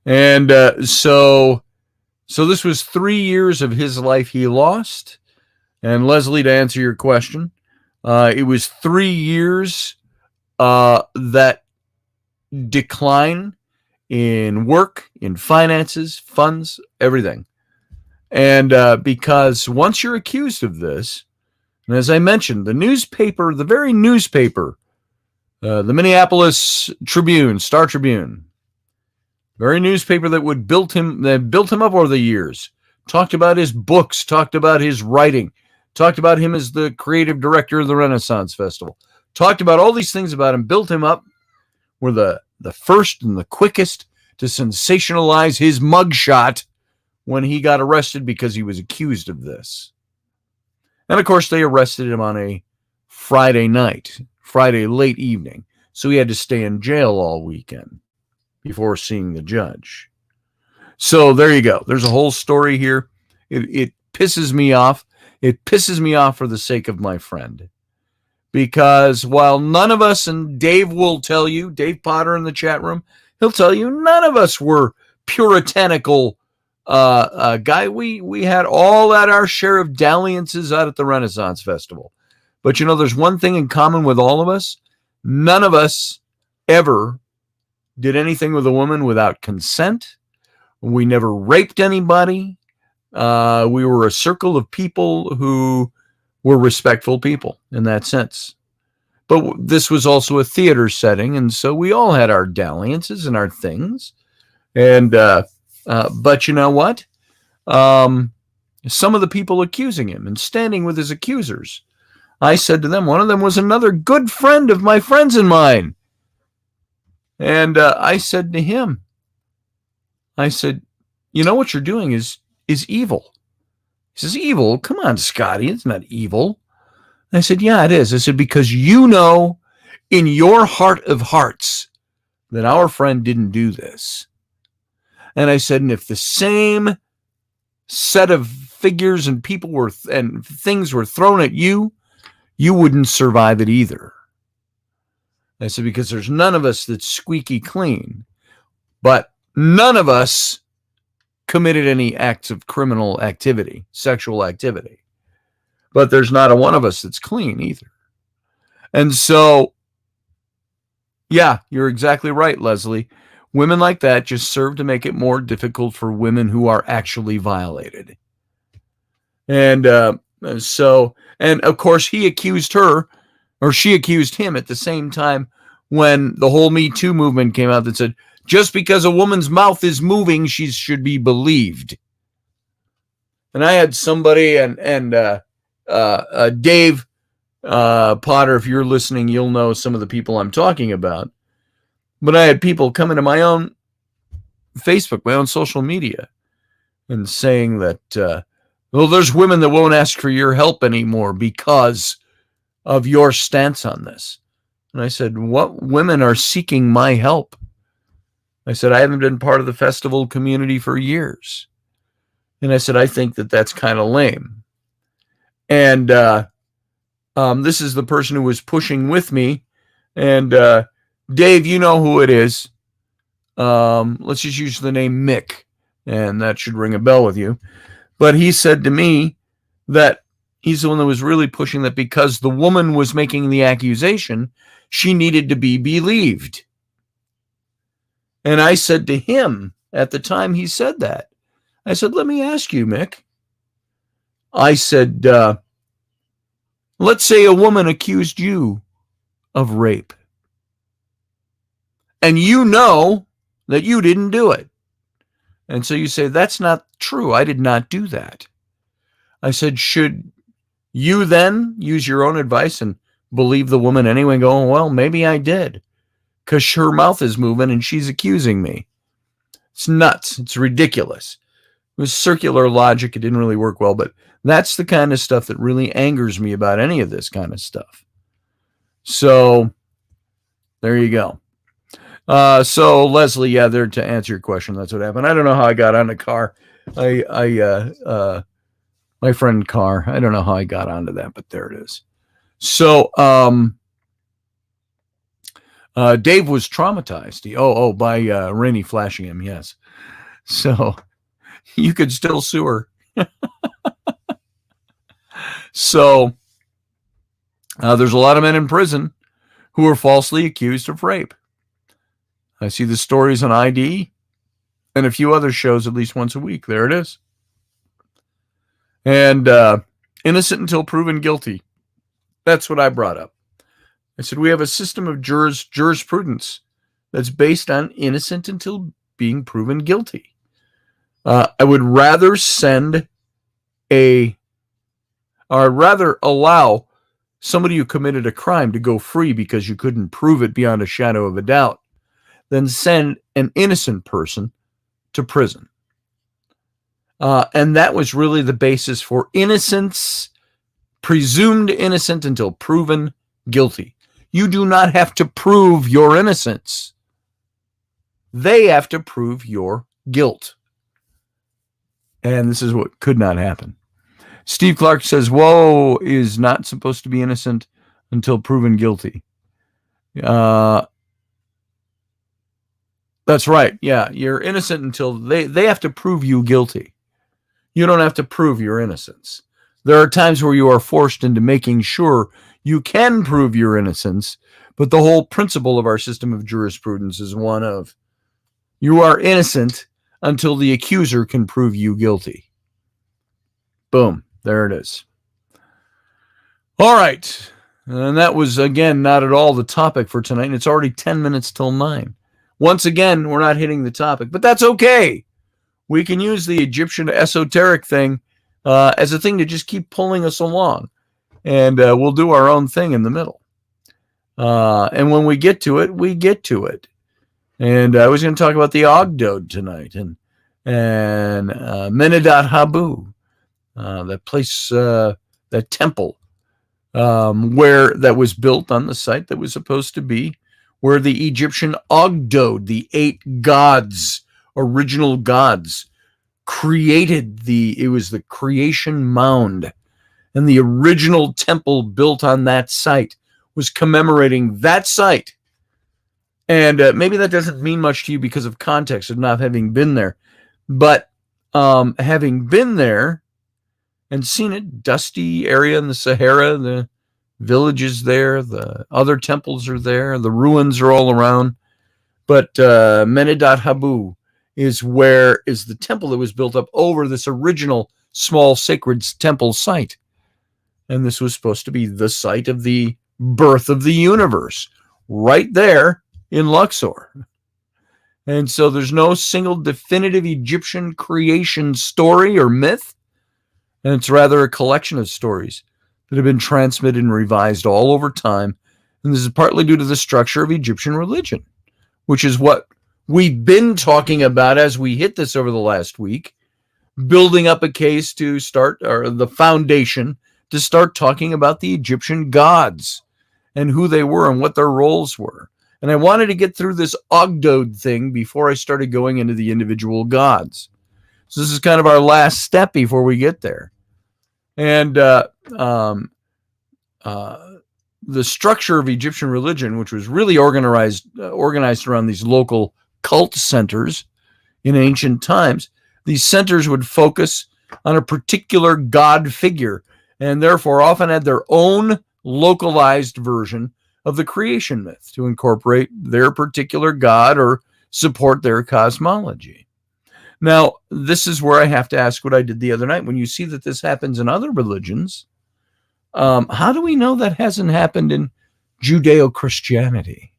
And so this was 3 years of his life he lost. And Leslie, to answer your question, it was 3 years that decline in work, in finances, funds, everything. And because once you're accused of this, and as I mentioned, the newspaper, the very newspaper, the Minneapolis Tribune, Star Tribune, very newspaper that built him up over the years, talked about his books, talked about his writing, talked about him as the creative director of the Renaissance Festival, talked about all these things about him, built him up, were the first and the quickest to sensationalize his mugshot when he got arrested because he was accused of this. And of course, they arrested him on a Friday late evening. So he had to stay in jail all weekend before seeing the judge. So there you go. There's a whole story here. It pisses me off. It pisses me off for the sake of my friend. Because while none of us, and Dave will tell you, Dave Potter in the chat room, he'll tell you none of us were puritanical guy. We had all at our share of dalliances out at the Renaissance Festival. But you know, there's one thing in common with all of us. None of us ever did anything with a woman without consent. We never raped anybody. We were a circle of people who were respectful people in that sense. But this was also a theater setting, and so we all had our dalliances and our things. And but you know what? Some of the people accusing him and standing with his accusers, I said to them, one of them was another good friend of my friends and mine. And I said to him, I said, you know what you're doing is evil. He says, evil? Come on, Scotty, it's not evil. I said, yeah, it is. I said, because you know in your heart of hearts that our friend didn't do this. And I said, and if the same set of figures and people and things were thrown at you, you wouldn't survive it either. I said, because there's none of us that's squeaky clean, but none of us committed any acts of criminal activity, sexual activity. But there's not a one of us that's clean either. And so, yeah, you're exactly right, Leslie. Women like that just serve to make it more difficult for women who are actually violated. And and of course, he accused her, or she accused him at the same time when the whole Me Too movement came out that said, just because a woman's mouth is moving, she should be believed. And I had somebody, and Dave Potter, if you're listening, you'll know some of the people I'm talking about. But I had people come into my own Facebook, my own social media, and saying that, well, there's women that won't ask for your help anymore because of your stance on this. And I said, what women are seeking my help? I said, I haven't been part of the festival community for years. And I said, I think that that's kind of lame. And this is the person who was pushing with me. And Dave, you know who it is. Let's just use the name Mick. and that should ring a bell with you. But he said to me that he's the one that was really pushing that because the woman was making the accusation, she needed to be believed. And I said to him at the time he said that, I said, let me ask you, Mick. I said, let's say a woman accused you of rape. And you know that you didn't do it. And so you say, that's not true. I did not do that. I said, should you then use your own advice and believe the woman anyway and go, well, maybe I did, because her mouth is moving and she's accusing me? It's nuts. It's ridiculous. It was circular logic. It didn't really work well, but that's the kind of stuff that really angers me about any of this kind of stuff. So there you go. So Leslie, yeah, there to answer your question. That's what happened. I don't know how I got on the car. My friend Carr. I don't know how I got onto that, but there it is. So, Dave was traumatized. By Rainey flashing him. Yes. So you could still sue her. So, there's a lot of men in prison who are falsely accused of rape. I see the stories on ID and a few other shows at least once a week. There it is. And innocent until proven guilty. That's what I brought up. I said, we have a system of jurisprudence that's based on innocent until being proven guilty. I would rather allow somebody who committed a crime to go free because you couldn't prove it beyond a shadow of a doubt than send an innocent person to prison. And that was really the basis for innocence, presumed innocent until proven guilty. You do not have to prove your innocence. They have to prove your guilt. And this is what could not happen. Steve Clark says, woe is not supposed to be innocent until proven guilty. That's right. Yeah, you're innocent until they have to prove you guilty. You don't have to prove your innocence. There are times where you are forced into making sure you can prove your innocence, but the whole principle of our system of jurisprudence is one of you are innocent until the accuser can prove you guilty. Boom. There it is. All right. And that was, again, not at all the topic for tonight. And it's already 10 minutes till 9. Once again, we're not hitting the topic, but that's okay. We can use the Egyptian esoteric thing as a thing to just keep pulling us along. And we'll do our own thing in the middle. And when we get to it, we get to it. And I was going to talk about the Ogdoad tonight and Menedot Habu, that place, that temple, where that was built on the site that was supposed to be where the Egyptian Ogdoad, the 8 gods, original gods, created it was the creation mound. And the original temple built on that site was commemorating that site. And maybe that doesn't mean much to you because of context of not having been there. But having been there and seen it, dusty area in the Sahara, the villages there, the other temples are there, the ruins are all around. But Menedot Habu is the temple that was built up over this original small sacred temple site. And this was supposed to be the site of the birth of the universe, right there in Luxor. And so there's no single definitive Egyptian creation story or myth. And it's rather a collection of stories that have been transmitted and revised all over time. And this is partly due to the structure of Egyptian religion, which is what we've been talking about as we hit this over the last week, building up a case to start, or the foundation to start talking about the Egyptian gods and who they were and what their roles were. And I wanted to get through this Ogdoad thing before I started going into the individual gods. So this is kind of our last step before we get there. And the structure of Egyptian religion, which was really organized around these local cult centers in ancient times, These centers would focus on a particular god figure and therefore often had their own localized version of the creation myth to incorporate their particular god or support their cosmology. Now, this is where I have to ask what I did the other night. When you see that this happens in other religions, how do we know that hasn't happened in Judeo-Christianity?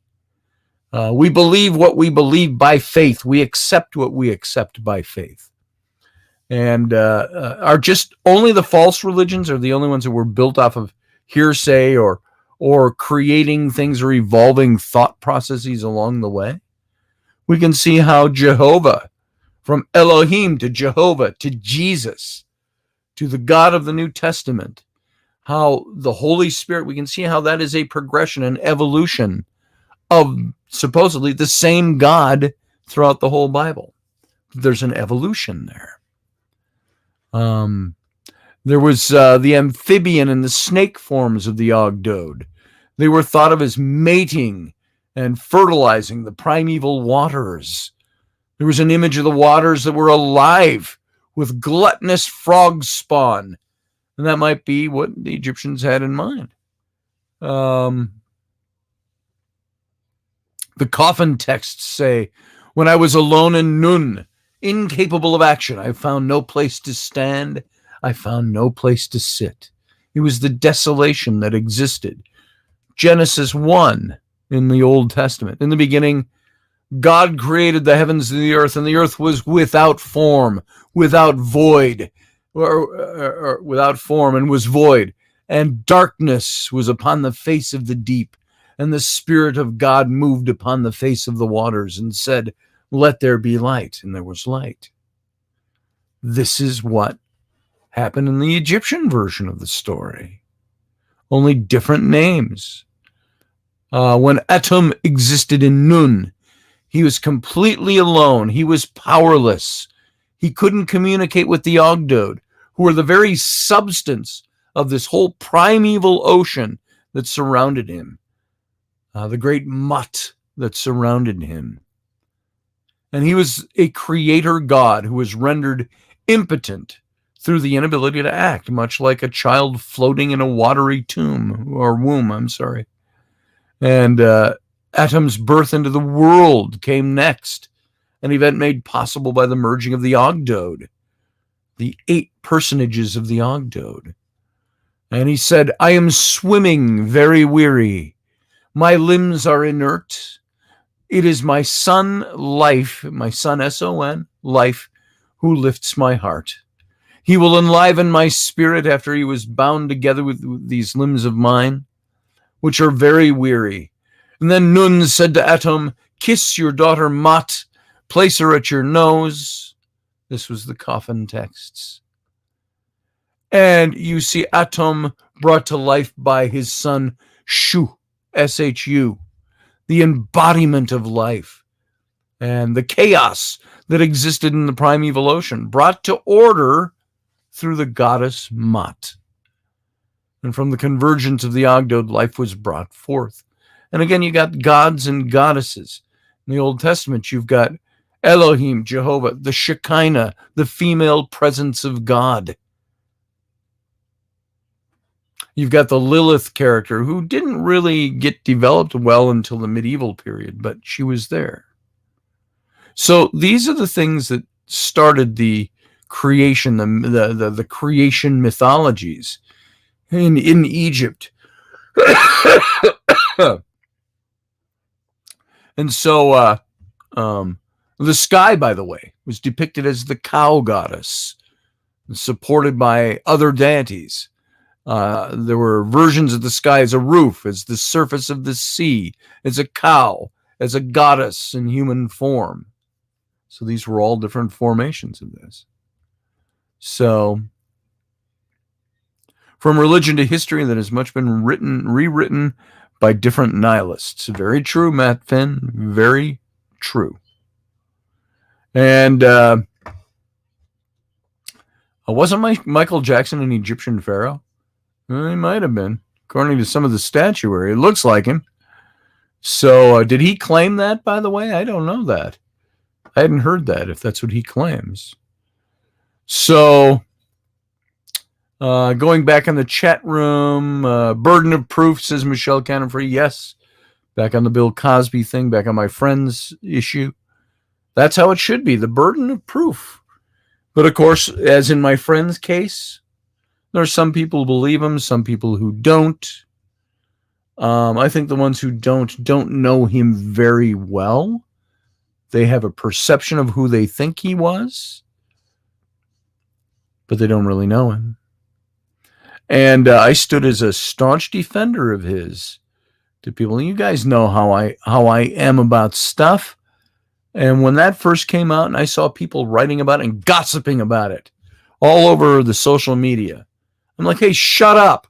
We believe what we believe by faith. We accept what we accept by faith. And are just only the false religions are the only ones that were built off of hearsay or creating things or evolving thought processes along the way? We can see how Jehovah, from Elohim to Jehovah to Jesus to the God of the New Testament, how the Holy Spirit, we can see how that is a progression and evolution of supposedly the same God throughout the whole Bible. There's an evolution there. There was the amphibian and the snake forms of the Ogdoad. They were thought of as mating and fertilizing the primeval waters. There was an image of the waters that were alive with gluttonous frog spawn. And that might be what the Egyptians had in mind. The coffin texts say, "When I was alone in Nun, incapable of action, I found no place to stand. I found no place to sit." It was the desolation that existed. Genesis 1 in the Old Testament. In the beginning, God created the heavens and the earth was without form, without void, or without form and was void. And darkness was upon the face of the deep. And the Spirit of God moved upon the face of the waters and said, "Let there be light." And there was light. This is what happened in the Egyptian version of the story. Only different names. When Atum existed in Nun, he was completely alone. He was powerless. He couldn't communicate with the Ogdoad, who were the very substance of this whole primeval ocean that surrounded him. The great mutt that surrounded him. And he was a creator god who was rendered impotent through the inability to act, much like a child floating in a watery womb. And Atum's birth into the world came next, an event made possible by the merging of the Ogdoad, the 8 personages of the Ogdoad. And he said, "I am swimming very weary. My limbs are inert. It is my son, life, my son, S-O-N, life, who lifts my heart. He will enliven my spirit after he was bound together with these limbs of mine, which are very weary." And then Nun said to Atum, "Kiss your daughter Mat, place her at your nose." This was the coffin texts. And you see Atum brought to life by his son Shu, S-H-U, the embodiment of life, and the chaos that existed in the primeval ocean, brought to order through the goddess Mat. And from the convergence of the Ogdoad, life was brought forth. And again, you got gods and goddesses. In the Old Testament, you've got Elohim, Jehovah, the Shekinah, the female presence of God. You've got the Lilith character, who didn't really get developed well until the medieval period, but she was there. So these are the things that started the creation, the creation mythologies in Egypt. And so the sky, by the way, was depicted as the cow goddess, supported by other deities. There were versions of the sky as a roof, as the surface of the sea, as a cow, as a goddess in human form. So these were all different formations of this. So from religion to history, that has much been rewritten by different nihilists. Very true, Matt Finn. Very true. And wasn't Michael Jackson an Egyptian pharaoh? Well, he might have been, according to some of the statuary. It looks like him. So did he claim that, by the way? I don't know that. I hadn't heard that, if that's what he claims. So, going back in the chat room, burden of proof, says Michelle Cannon-Free. Yes. Back on the Bill Cosby thing, back on my friend's issue. That's how it should be, the burden of proof. But of course, as in my friend's case, there are some people who believe him, some people who don't. I think the ones who don't know him very well. They have a perception of who they think he was, but they don't really know him. And I stood as a staunch defender of his to people. You guys know how I am about stuff. And when that first came out and I saw people writing about it and gossiping about it all over the social media, I'm like, hey, shut up.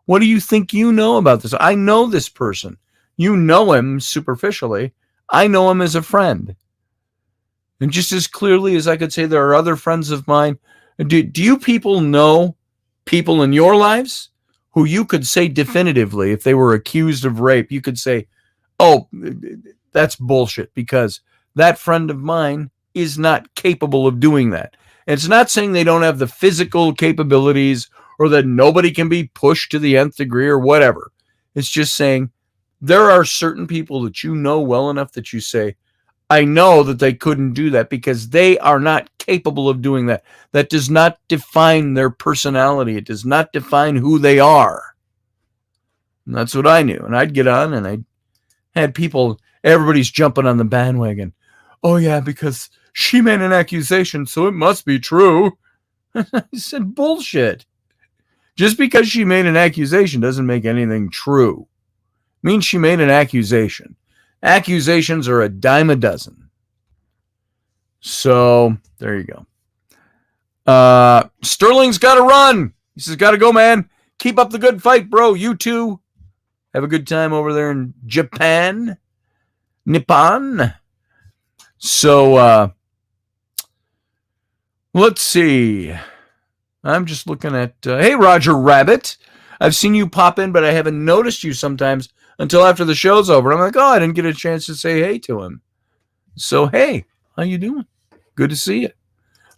What do you think you know about this? I know this person. You know him superficially. I know him as a friend. And just as clearly as I could say there are other friends of mine, do you people know people in your lives who you could say definitively, if they were accused of rape, you could say, oh, that's bullshit, because that friend of mine is not capable of doing that. And it's not saying they don't have the physical capabilities or that nobody can be pushed to the nth degree or whatever. It's just saying there are certain people that you know well enough that you say, I know that they couldn't do that because they are not capable of doing that. That does not define their personality. It does not define who they are. And that's what I knew. And I'd get on and I had people, everybody's jumping on the bandwagon. Oh, yeah, because she made an accusation, so it must be true. I said, bullshit. Just because she made an accusation doesn't make anything true. It means she made an accusation. Accusations are a dime a dozen. So, there you go. Sterling's got to run. He says, got to go, man. Keep up the good fight, bro. You too. Have a good time over there in Japan. Nippon. So, let's see. I'm just looking at, hey, Roger Rabbit. I've seen you pop in, but I haven't noticed you sometimes until after the show's over. I'm like, oh, I didn't get a chance to say hey to him. So, hey, how you doing? Good to see you.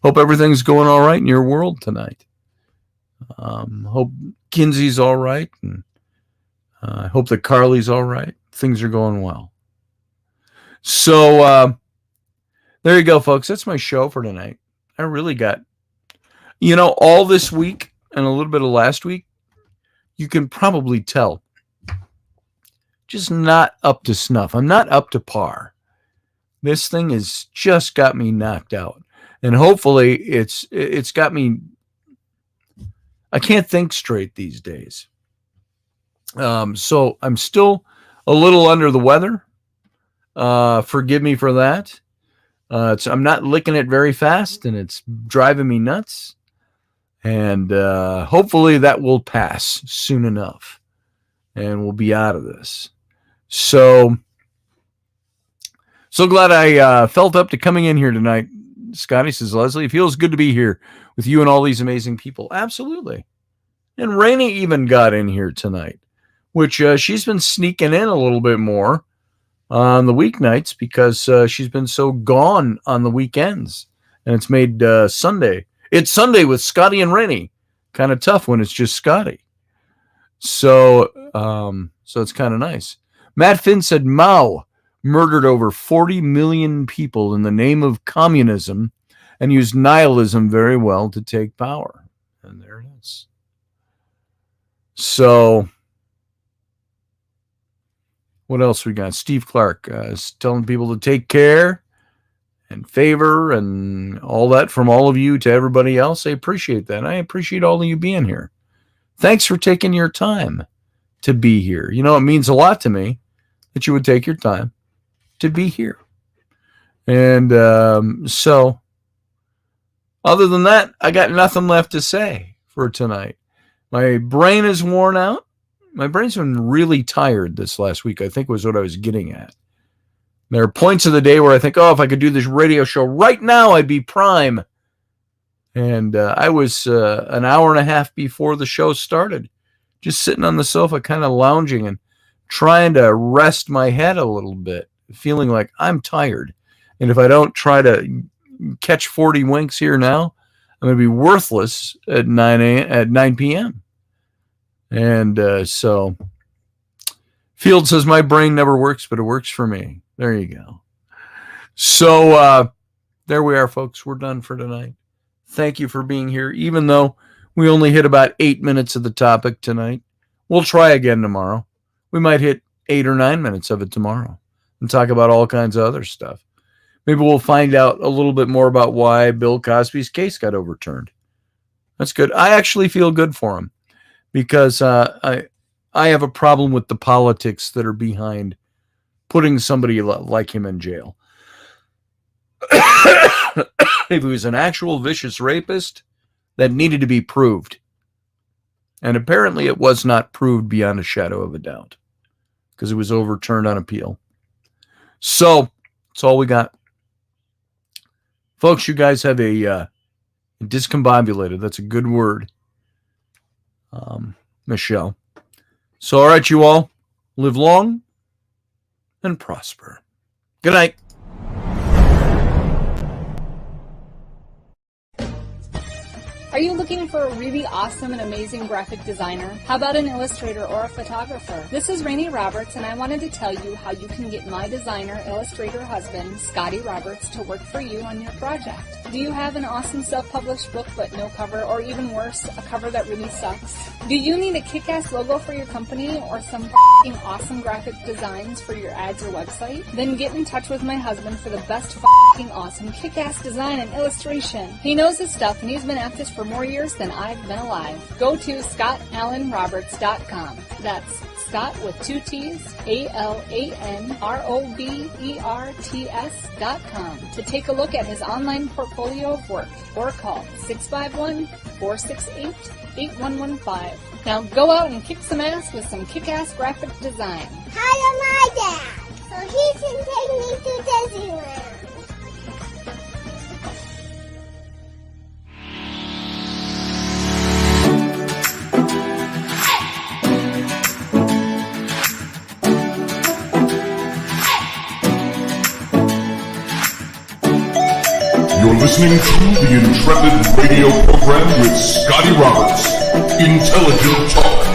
Hope everything's going all right in your world tonight. Hope Kinsey's all right. And I hope that Carly's all right. Things are going well. So, there you go, folks. That's my show for tonight. I really got, all this week and a little bit of last week, you can probably tell. Just not up to snuff. I'm not up to par. This thing has just got me knocked out. And hopefully it's got me, I can't think straight these days. So I'm still a little under the weather. Forgive me for that. I'm not licking it very fast and it's driving me nuts. And hopefully that will pass soon enough and we'll be out of this. So glad I felt up to coming in here tonight. Scotty says, Leslie, it feels good to be here with you and all these amazing people. Absolutely. And Rainey even got in here tonight, which she's been sneaking in a little bit more on the weeknights because she's been so gone on the weekends. And it's made Sunday. It's Sunday with Scotty and Rainey. Kind of tough when it's just Scotty. So it's kind of nice. Matt Finn said Mao murdered over 40 million people in the name of communism and used nihilism very well to take power. And there it is. So, what else we got? Steve Clark is telling people to take care and favor and all that from all of you to everybody else. I appreciate that. I appreciate all of you being here. Thanks for taking your time to be here. It means a lot to me that you would take your time to be here. And so, other than that, I got nothing left to say for tonight. My brain is worn out. My brain's been really tired this last week, I think was what I was getting at. There are points of the day where I think, if I could do this radio show right now, I'd be prime. And I was an hour and a half before the show started, just sitting on the sofa, kind of lounging and trying to rest my head a little bit, feeling like I'm tired. And if I don't try to catch 40 winks here now, I'm going to be worthless at 9 p.m. And so Field says, my brain never works, but it works for me. There you go. So there we are, folks. We're done for tonight. Thank you for being here, even though we only hit about 8 minutes of the topic tonight. We'll try again tomorrow. We might hit 8 or 9 minutes of it tomorrow and talk about all kinds of other stuff. Maybe we'll find out a little bit more about why Bill Cosby's case got overturned. That's good. I actually feel good for him because I have a problem with the politics that are behind putting somebody like him in jail. If he was an actual vicious rapist, that needed to be proved. And apparently it was not proved beyond a shadow of a doubt because it was overturned on appeal. So that's all we got. Folks, you guys have a discombobulated. That's a good word, Michelle. So, all right, you all, live long and prosper. Good night. Are you looking for a really awesome and amazing graphic designer? How about an illustrator or a photographer? This is Rainey Roberts, and I wanted to tell you how you can get my designer, illustrator husband, Scotty Roberts, to work for you on your project. Do you have an awesome self-published book but no cover, or even worse, a cover that really sucks? Do you need a kick-ass logo for your company or some f***ing awesome graphic designs for your ads or website? Then get in touch with my husband for the best f***ing awesome kick-ass design and illustration. He knows his stuff, and he's been at this for more years than I've been alive. Go to ScottAllenRoberts.com. That's Scott with 2 T's, ALANROBERTS.com to take a look at his online portfolio of work, or call 651-468-8115. Now go out and kick some ass with some kick-ass graphic design. Hire my dad so he can take me to Disneyland. You're listening to the Intrepid radio program with Scotty Roberts. Intelligent talk.